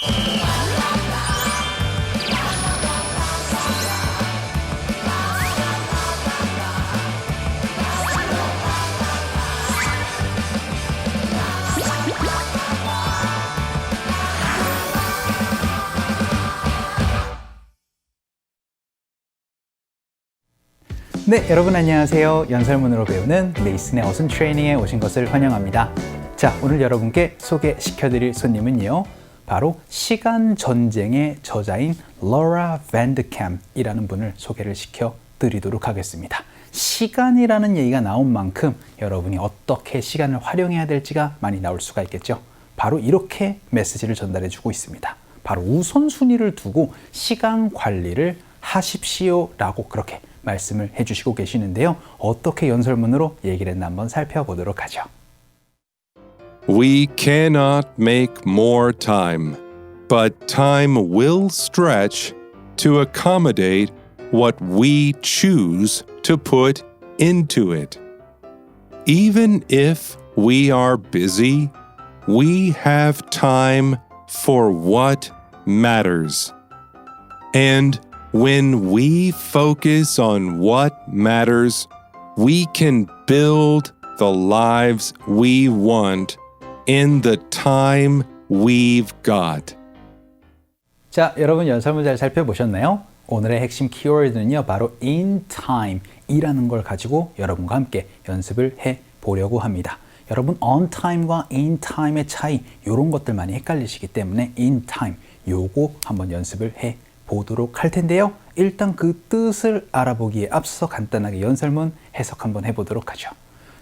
네, 여러분 안녕하세요. 연설문으로 배우는 메이슨의 어순 트레이닝에 오신 것을 환영합니다. 자, 오늘 여러분께 소개시켜드릴 손님은요, 바로 시간 전쟁의 저자인 로라 밴드캠이라는 분을 소개를 시켜드리도록 하겠습니다. 시간이라는 얘기가 나온 만큼 여러분이 어떻게 시간을 활용해야 될지가 많이 나올 수가 있겠죠. 바로 이렇게 메시지를 전달해주고 있습니다. 바로 우선순위를 두고 시간 관리를 하십시오라고 그렇게 말씀을 해주시고 계시는데요. 어떻게 연설문으로 얘기를 했나 한번 살펴보도록 하죠. We cannot make more time, but time will stretch to accommodate what we choose to put into it. Even if we are busy, we have time for what matters. And when we focus on what matters, we can build the lives we want in the time we've got. 자, 여러분 연설문 잘 살펴보셨나요? 오늘의 핵심 키워드는요, 바로 in time 이라는 걸 가지고 여러분과 함께 연습을 해보려고 합니다. 여러분 on time과 in time의 차이, 이런 것들 많이 헷갈리시기 때문에 in time, 요거 한번 연습을 해보도록 할 텐데요. 일단 그 뜻을 알아보기에 앞서 간단하게 연설문 해석 한번 해보도록 하죠.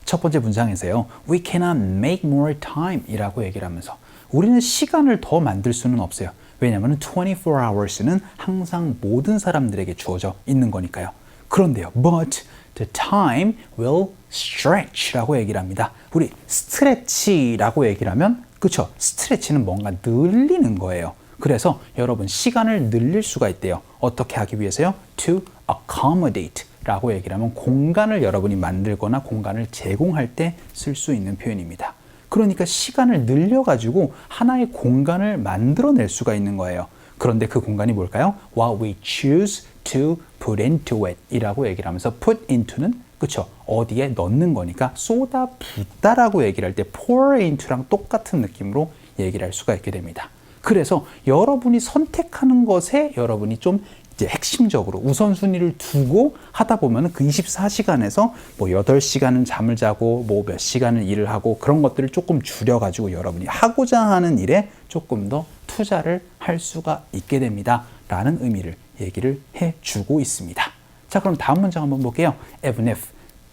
첫 번째 문장에서요, We cannot make more time 이라고 얘기를 하면서 우리는 시간을 더 만들 수는 없어요. 왜냐하면 24 hours는 항상 모든 사람들에게 주어져 있는 거니까요. 그런데요, but the time will stretch 라고 얘기를 합니다. 우리 스트레치라고 얘기를 하면, 그쵸? 스트레치는 뭔가 늘리는 거예요. 그래서 여러분 시간을 늘릴 수가 있대요. 어떻게 하기 위해서요? To accommodate 라고 얘기를 하면 공간을 여러분이 만들거나 공간을 제공할 때 쓸 수 있는 표현입니다. 그러니까 시간을 늘려가지고 하나의 공간을 만들어낼 수가 있는 거예요. 그런데 그 공간이 뭘까요? What we choose to put into it 이라고 얘기를 하면서 put into는 그쵸? 어디에 넣는 거니까 쏟아붓다라고 얘기를 할 때 pour into랑 똑같은 느낌으로 얘기를 할 수가 있게 됩니다. 그래서 여러분이 선택하는 것에 여러분이 좀 이제 핵심적으로 우선순위를 두고 하다 보면 그 24시간에서 뭐 8시간은 잠을 자고 뭐 몇 시간을 일을 하고 그런 것들을 조금 줄여가지고 여러분이 하고자 하는 일에 조금 더 투자를 할 수가 있게 됩니다. 라는 의미를 얘기를 해주고 있습니다. 자, 그럼 다음 문장 한번 볼게요. Even if,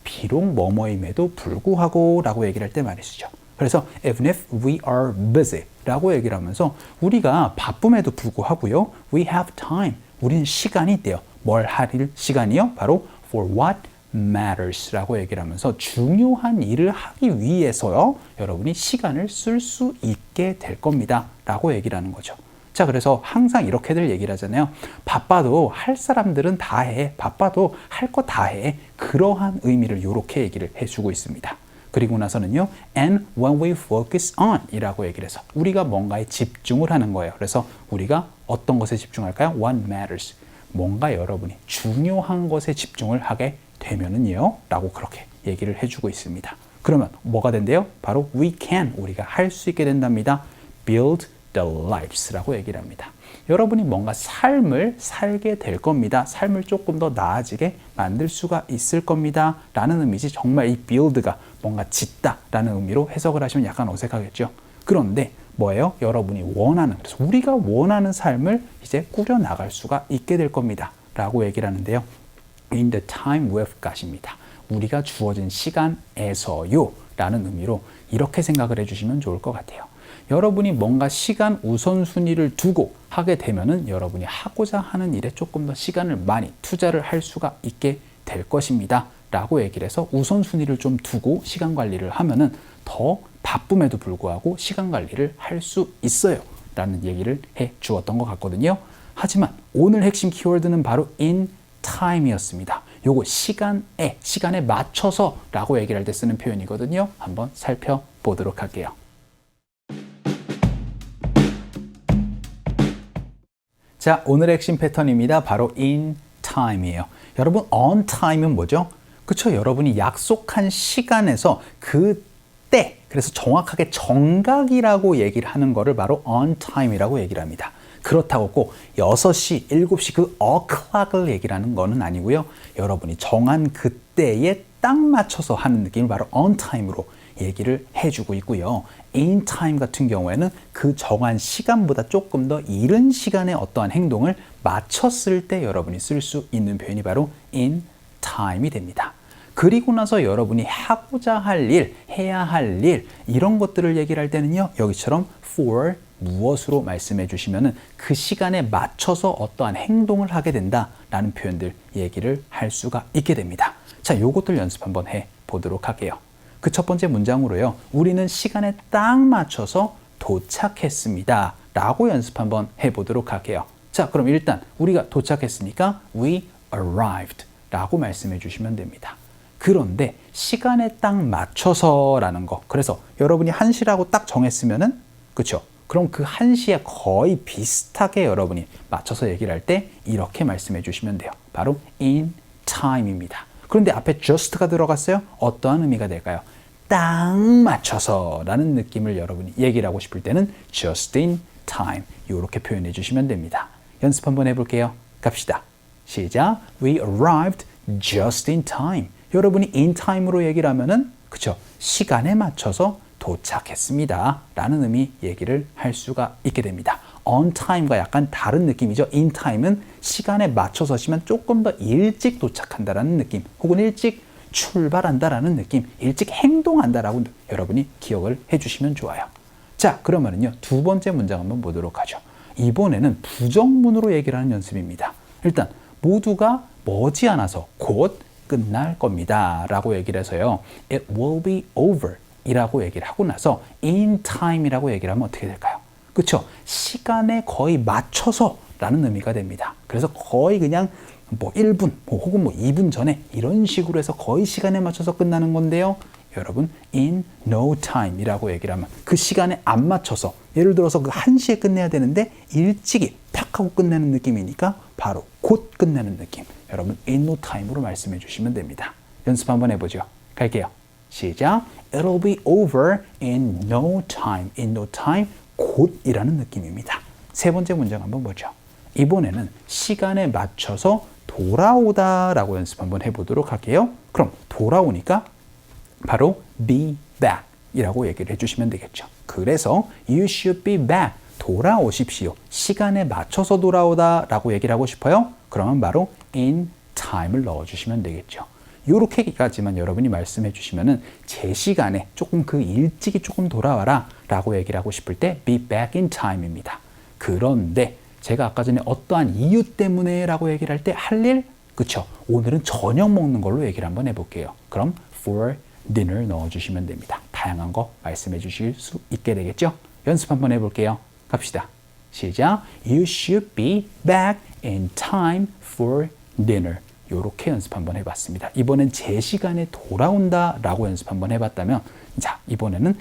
비록 뭐뭐임에도 불구하고 라고 얘기를 할 때 말이죠. 그래서 even if we are busy 라고 얘기를 하면서 우리가 바쁨에도 불구하고요, we have time, 우리는 시간이 있대요. 뭘 할 시간이요? 바로 for what matters 라고 얘기를 하면서 중요한 일을 하기 위해서요, 여러분이 시간을 쓸 수 있게 될 겁니다 라고 얘기를 하는 거죠. 자, 그래서 항상 이렇게들 얘기를 하잖아요. 바빠도 할 사람들은 다 해. 바빠도 할 거 다 해. 그러한 의미를 이렇게 얘기를 해주고 있습니다. 그리고 나서는요, and when we focus on 이라고 얘기를 해서 우리가 뭔가에 집중을 하는 거예요. 그래서 우리가 어떤 것에 집중할까요? What matters. 뭔가 여러분이 중요한 것에 집중을 하게 되면은요, 라고 그렇게 얘기를 해주고 있습니다. 그러면 뭐가 된대요? 바로 we can, 우리가 할 수 있게 된답니다. build the lives 라고 얘기를 합니다. 여러분이 뭔가 삶을 살게 될 겁니다. 삶을 조금 더 나아지게 만들 수가 있을 겁니다. 라는 의미지, 정말 이 build가 뭔가 짓다 라는 의미로 해석을 하시면 약간 어색하겠죠. 그런데 뭐예요? 여러분이 원하는, 그래서 우리가 원하는 삶을 이제 꾸려나갈 수가 있게 될 겁니다. 라고 얘기를 하는데요. In the time we've got입니다. 우리가 주어진 시간에서요 라는 의미로 이렇게 생각을 해주시면 좋을 것 같아요. 여러분이 뭔가 시간 우선순위를 두고 하게 되면은 여러분이 하고자 하는 일에 조금 더 시간을 많이 투자를 할 수가 있게 될 것입니다. 라고 얘기를 해서 우선순위를 좀 두고 시간 관리를 하면은 더 바쁨에도 불구하고 시간 관리를 할 수 있어요. 라는 얘기를 해 주었던 것 같거든요. 하지만 오늘 핵심 키워드는 바로 in time이었습니다. 요거 시간에 맞춰서 라고 얘기를 할 때 쓰는 표현이거든요. 한번 살펴보도록 할게요. 자, 오늘의 핵심 패턴입니다. 바로 in time이에요. 여러분, on time은 뭐죠? 그쵸? 여러분이 약속한 시간에서 그때, 그래서 정확하게 정각이라고 얘기를 하는 거를 바로 on time이라고 얘기를 합니다. 그렇다고 꼭 6시, 7시 그 o'clock을 얘기를 하는 거는 아니고요. 여러분이 정한 그때에 딱 맞춰서 하는 느낌을 바로 on time으로 얘기를 해주고 있고요. in time 같은 경우에는 그 정한 시간보다 조금 더 이른 시간에 어떠한 행동을 마쳤을 때 여러분이 쓸 수 있는 표현이 바로 in time이 됩니다. 그리고 나서 여러분이 하고자 할 일, 해야 할 일, 이런 것들을 얘기를 할 때는요, 여기처럼 for 무엇으로 말씀해 주시면은 그 시간에 맞춰서 어떠한 행동을 하게 된다라는 표현들 얘기를 할 수가 있게 됩니다. 자, 요것들 연습 한번 해 보도록 할게요. 그 첫 번째 문장으로요, 우리는 시간에 딱 맞춰서 도착했습니다 라고 연습 한번 해 보도록 할게요. 자, 그럼 일단 우리가 도착했으니까 we arrived 라고 말씀해 주시면 됩니다. 그런데 시간에 딱 맞춰서라는 거, 그래서 여러분이 1시라고 딱 정했으면은, 그쵸? 그럼 그 1시에 거의 비슷하게 여러분이 맞춰서 얘기를 할 때 이렇게 말씀해 주시면 돼요. 바로 in time입니다. 그런데 앞에 just가 들어갔어요. 어떠한 의미가 될까요? 딱 맞춰서 라는 느낌을 여러분이 얘기를 하고 싶을 때는 just in time 이렇게 표현해 주시면 됩니다. 연습 한번 해볼게요. 갑시다. 시작. We arrived just in time. 여러분이 in time으로 얘기를 하면은, 그쵸? 시간에 맞춰서 도착했습니다 라는 의미 얘기를 할 수가 있게 됩니다. on time과 약간 다른 느낌이죠. in time은 시간에 맞춰서시면 조금 더 일찍 도착한다라는 느낌, 혹은 일찍 출발한다라는 느낌, 일찍 행동한다라고 여러분이 기억을 해주시면 좋아요. 자, 그러면은요, 두 번째 문장 한번 보도록 하죠. 이번에는 부정문으로 얘기를 하는 연습입니다. 일단 모두가 머지않아서 곧 끝날 겁니다 라고 얘기를 해서요, it will be over 이라고 얘기를 하고 나서 in time이라고 얘기를 하면 어떻게 될까요? 그쵸? 시간에 거의 맞춰서 라는 의미가 됩니다. 그래서 거의 그냥 뭐 1분 혹은 뭐 2분 전에 이런 식으로 해서 거의 시간에 맞춰서 끝나는 건데요. 여러분, in no time 이라고 얘기를 하면 그 시간에 안 맞춰서, 예를 들어서 그 1시에 끝내야 되는데 일찍이 팍 하고 끝내는 느낌이니까 바로 곧 끝내는 느낌. 여러분, in no time으로 말씀해 주시면 됩니다. 연습 한번 해보죠. 갈게요. 시작. It'll be over in no time. in no time, 곧이라는 느낌입니다. 세 번째 문장 한번 보죠. 이번에는 시간에 맞춰서 돌아오다 라고 연습 한번 해보도록 할게요. 그럼 돌아오니까 바로 be back 이라고 얘기를 해주시면 되겠죠. 그래서 you should be back, 돌아오십시오. 시간에 맞춰서 돌아오다 라고 얘기를 하고 싶어요. 그러면 바로 in time을 넣어주시면 되겠죠. 요렇게까지만 여러분이 말씀해 주시면은 제 시간에 조금 그 일찍이 조금 돌아와라 라고 얘기를 하고 싶을 때 be back in time입니다. 그런데 제가 아까 전에 어떠한 이유 때문에 라고 얘기를 할 때 할 일, 그쵸? 오늘은 저녁 먹는 걸로 얘기를 한번 해볼게요. 그럼 for dinner 넣어주시면 됩니다. 다양한 거 말씀해 주실 수 있게 되겠죠? 연습 한번 해볼게요. 갑시다. 시작. You should be back in time for dinner. 이렇게 연습 한번 해봤습니다. 이번엔 제 시간에 돌아온다 라고 연습 한번 해봤다면, 자, 이번에는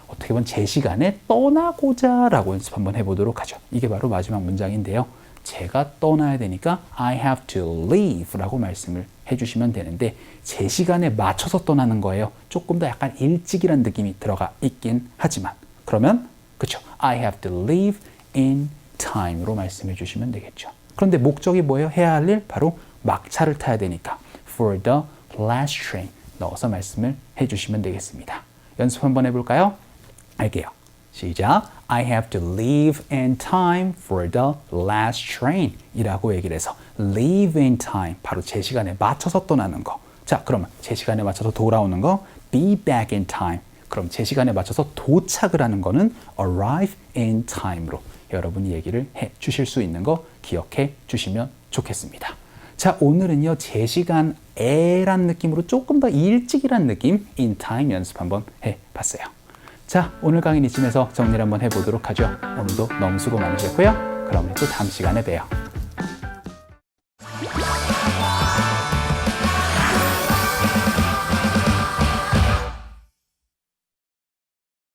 어떻게 보면 제 시간에 떠나고자 라고 연습 한번 해보도록 하죠. 이게 바로 마지막 문장인데요. 제가 떠나야 되니까 I have to leave 라고 말씀을 해주시면 되는데, 제 시간에 맞춰서 떠나는 거예요. 조금 더 약간 일찍이란 느낌이 들어가 있긴 하지만, 그러면 그쵸, I have to leave in time으로 말씀해 주시면 되겠죠. 그런데 목적이 뭐예요? 해야 할 일? 바로 막차를 타야 되니까 for the last train 넣어서 말씀을 해주시면 되겠습니다. 연습 한번 해볼까요? 할게요. 시작. I have to leave in time for the last train 이라고 얘기를 해서 leave in time, 바로 제 시간에 맞춰서 떠나는 거. 자, 그러면 제 시간에 맞춰서 돌아오는 거 be back in time. 그럼 제 시간에 맞춰서 도착을 하는 거는 arrive in time으로 여러분이 얘기를 해 주실 수 있는 거 기억해 주시면 좋겠습니다. 자, 오늘은요, 제 시간에란 느낌으로 조금 더 일찍이란 느낌 in time 연습 한번 해봤어요. 자, 오늘 강의는 이쯤에서 정리를 한번 해보도록 하죠. 오늘도 너무 수고 많으셨고요. 그럼 또 다음 시간에 봬요.